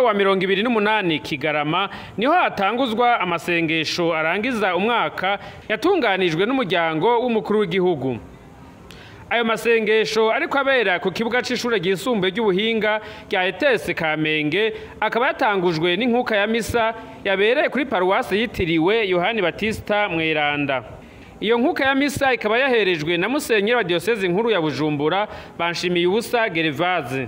uno wa 28 Kigarama niho hatanguzwa amasengesho arangiza umwaka yatunganijwe n'umuryango w'umukuru w'igihugu. Ayo masengesho ariko abera ku kibuga c'ishure ryisumbuye ry'ubuhinga rya ETS Kamenge akaba yatangujwe n'inkuka ya misa yabereye kuri paruwasi yitiriwe Yohani Batista Mweranda. Iyo nkuka ya misa ikaba yaherejwe na Musenyeri wa Diocese nkuru ya Bujumbura Banshimiye ubusa Gervase.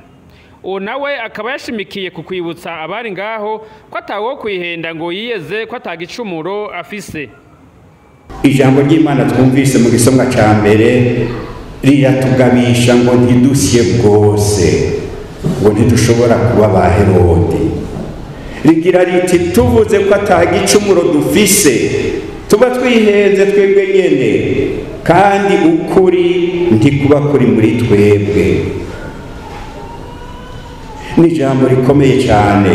Uwo nawe akaba yashimikiye ku kwibutsa abari ngaho ko atawo kwihenda ngo yiyeze ko atagicumuro afise. Ijambo ry'Imana twumvise mu gisomwa ca mbere riratugabisha ngo ntidusye bwose, ngo ntidushobora kuba ba Herode. Rigira riti tuvuze ko atagicumuro dufise tuba twihenze twebwe nyene, kandi ukuri ntikuba kuri muri twebwe. Ni ijambo rikomeye cyane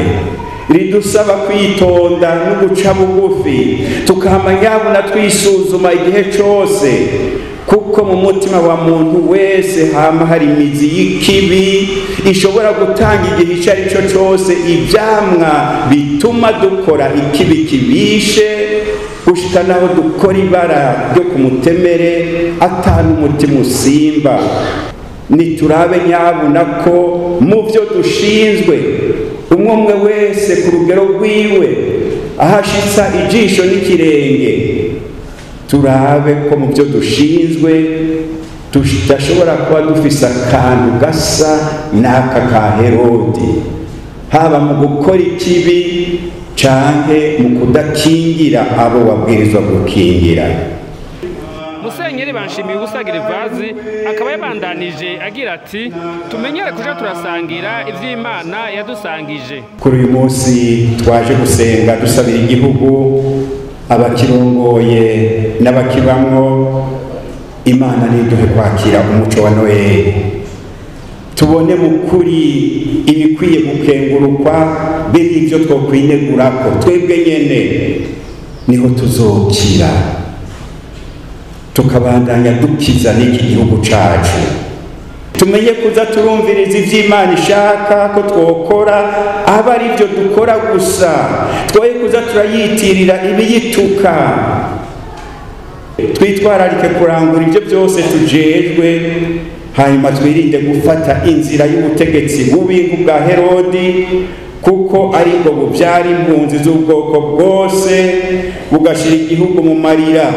ridusaba kwitonda no guca bugufi, tukamanyabona twisuzuma igihe cyose, kuko mu mutima wa muntu wese hama hari imizi y'ikibi ishobora gutanga igihe icyo ari cyo cyose ivyamwa bituma dukora ikibi kibishe, gushika naho dukora ibara ryo ku mutemere atanu umutima usimba. Niturabe nyabuna ko mu byo dushinzwe umwe wese ku rugero rwiwe ahashitsa ijisho n'ikirenge, turabe ko mu byo dushinzwe tudashobora kuba dufise akantu gasa n'aka ka Herode, haba mu gukora ikibi canke mu kudakingira abo wabwirizwa gukingira. Musenyeri Banshimiye ubusa Gervase akaba yabandanije agira ati tumenyere kuja turasangira ivy'Imana yadusangije. Kuri uyu munsi twaje gusenga dusabira igihugu, abakirongoye n'abakibamwo. Imana niduhe kwakira umuco wa Noheli, tubone mukuri ibikwiye gukengurukwa be n'ivyo twokwinegurako twebwe nyene, niho tuzokira tukabandanya dukiza n'iki gihugu cacu. Tumenye kuza turumviriza ivy'Imana ishaka ko twokora, aba ari byo dukora gusa, twoye kuza turayitirira ibiyituka. Twitwararike kurangura ibyo byose tujejwe, hanyuma twirinde gufata inzira y'ubutegetsi bubi bwa Herodi, kuko ari bwo buvyara impunzi z'ubwoko bwose bugashira igihugu mu marira.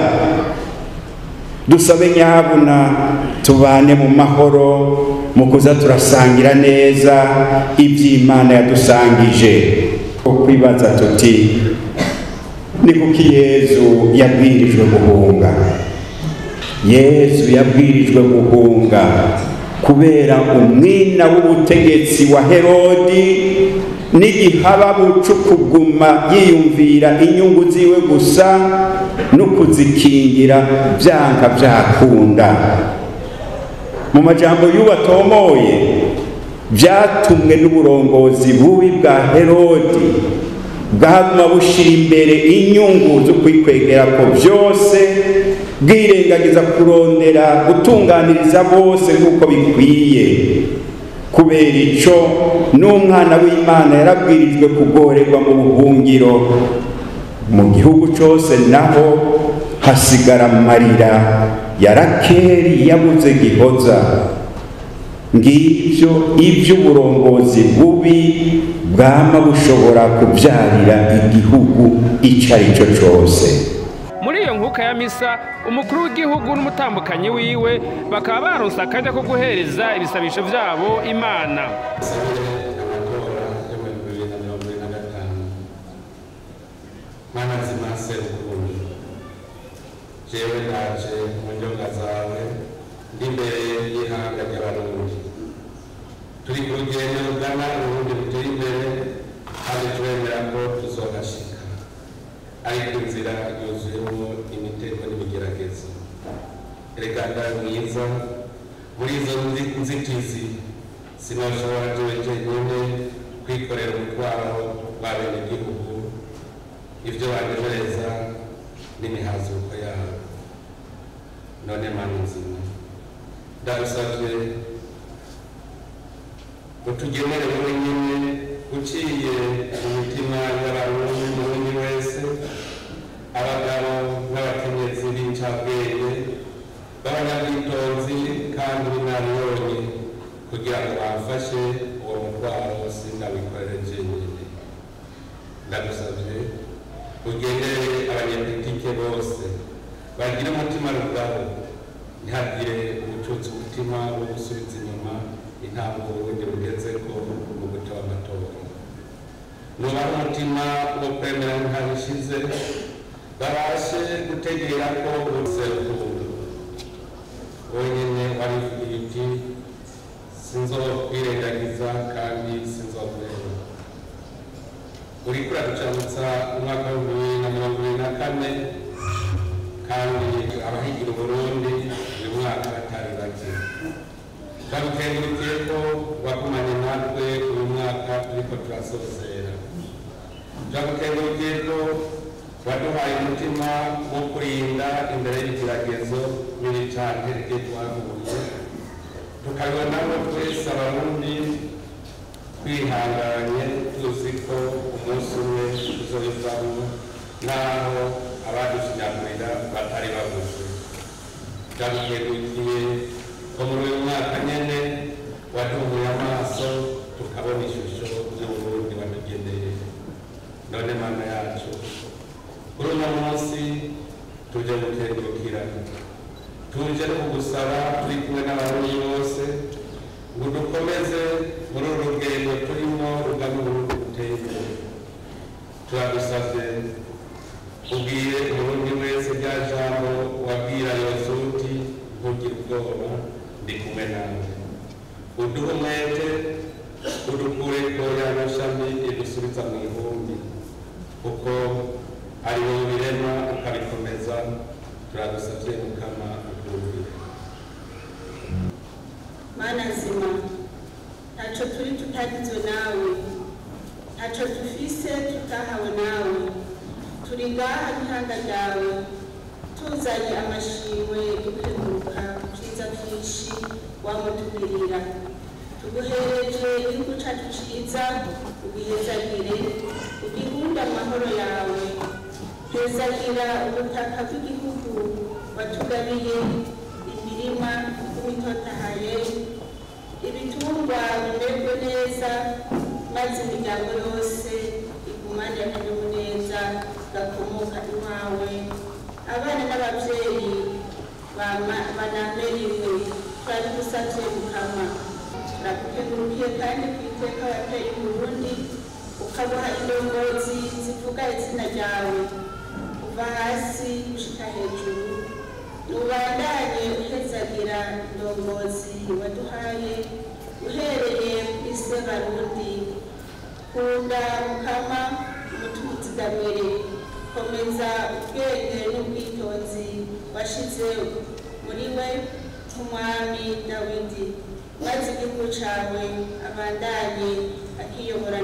Dusabe nyabuna tubane mu mahoro, mu kuza turasangira neza ivy'Imana yadusangije. Kwibaza tuti ni kuki Yezu yabwirijwe guhunga? Yezu yabwirijwe guhunga kubera umwina w'ubutegetsi wa Herodi n'igihaba bucu kuguma yiyumvira inyungu ziwe gusa no kuzikingira vyanka vyakunda. Mu majambo y'ubatomoye vyatumwe n'uburongozi bubi bwa Herodi bwaguma bushira imbere inyungu zo kwikwegera ko vyose, bwirengagiza kurondera gutunganiriza bose nk'uko bikwiye. Kubera ico n'umwana w'Imana yarabwirijwe kugorerwa mu buhungiro, mu gihugu cose naho hasigara amarira ya Rakeri yabuze gihoza. Ngivyo ivy'uburongozi bubi bwama bushobora kuvyarira igihugu ico ari cyo cose. Muri iyo nkuka ya misa umukuru w'igihugu n'umutambukanyi wiwe bakaba baronse akanya ko guhereza ibisabisho vyabo Imana. Mana zimase ukundi jewe naje mu nyonga zawe ndimbere y'ihanga ry'abarundi, turi ku rugendo rugana urundi ruteye imbere, kandi turemera ko tuzogashika, ariko inzira yuzuyemo imitego n'ibigeragezo. Erega ndari mwiza muri izo nzitizi sinoshobora jewe jenyine kwikorera umutwaro w'abenegihugu, ivyo banezereza n'imihazuko yabo. None Mana nzima ndagusavye utugenere wenyine uciye mu mitima y'abarundi n'undi wese, abagabo n'abakenyezi b'incabwenge b'abanyabwitonzi kandi b'inararibonye kugira ngo bamfashe uwo mutwaro sindawikorere jenyine. Ndagusabye ugendere abanyepolitike bose bagire umutima rugabo, ntihagire ubucutse umutima wo gusubiza inyuma intambwe ubundi bugezeko mu guca amatora. Nubaha umutima wo kwemera ntabishize, babashe gutegera ko urukundo wonyine warivugiye uti sinzokwirengagiza kandi sinzokwera. Uriko uraducamutsa umwaka w'2024 kandi abahigira Uburundi uyu mwaka batari bake. Ndagukengurukiye ko wakumanye natwe uyu mwaka turiko turasozera. Ndagukengurukiye ko waduhaye umutima wo kurinda imbere y'ibigeragezo n'ibicantege twahuye, tukabibonamo twese abarundi twihanganye tuzi ko umunsi umwe tuzobivamo naho abadushinyagurira batari babuze. Ndagukengurukiye ko muri uyu mwaka nyene waduhuye amaso tukabona ishusho y'Uburundi watugeneye. None Mana yacu, kuri uno munsi tuje gukengurukira, tuje no kugusaba turi kumwe n'abarundi bose ngo dukomeze muri uru rugendo turimo rugana Uburundi buteye imbere. Turagusavye ubwire umurundi wese rya jambo wabwira Yozuwe uti ntugire ubwoba, ndi kumwe nawe. Uduhe umwete, udukureko ya mashami idusubiza mu ihumbi, kuko ari wowe ubirema ukabikomeza. Turagusavye Mukama ubyumvire. Mana nzima, ntaco turi tutagizwe nawe, ntaco dufise tutahawe nawe. Turi ngaha n'ihanga ryawe, tuzanye amashimwe dukenguruka vyiza vyinshi wamutugirira. Tuguhereje igihugu cacu ciza, ugihezagire, ugihunde amahoro yawe. Hezagira ubutaka bw'igihugu watugabiye, imirima y'imitotahaye, ibitungwa bimerwe neza, maze imiryango yose igumane akanyamuneza gakomoka iwawe. Abana n'abavyeyi banamerewe, turabigusavye Mukama. Turagukengurukiye kandi kw'iteka wateye Uburundi, ukabuha indongozi zivuga izina ryawe kuva hasi gushika hejuru. Ubandanye uhezagira indongozi waduhaye uhereye kuri se Barundi. Kunda Mukama umutima uzigamire, komeza ubwenge n'ubwitonzi washize muri we nk'umwami Dawidi, maze igihugu cawe abandanye akiyobora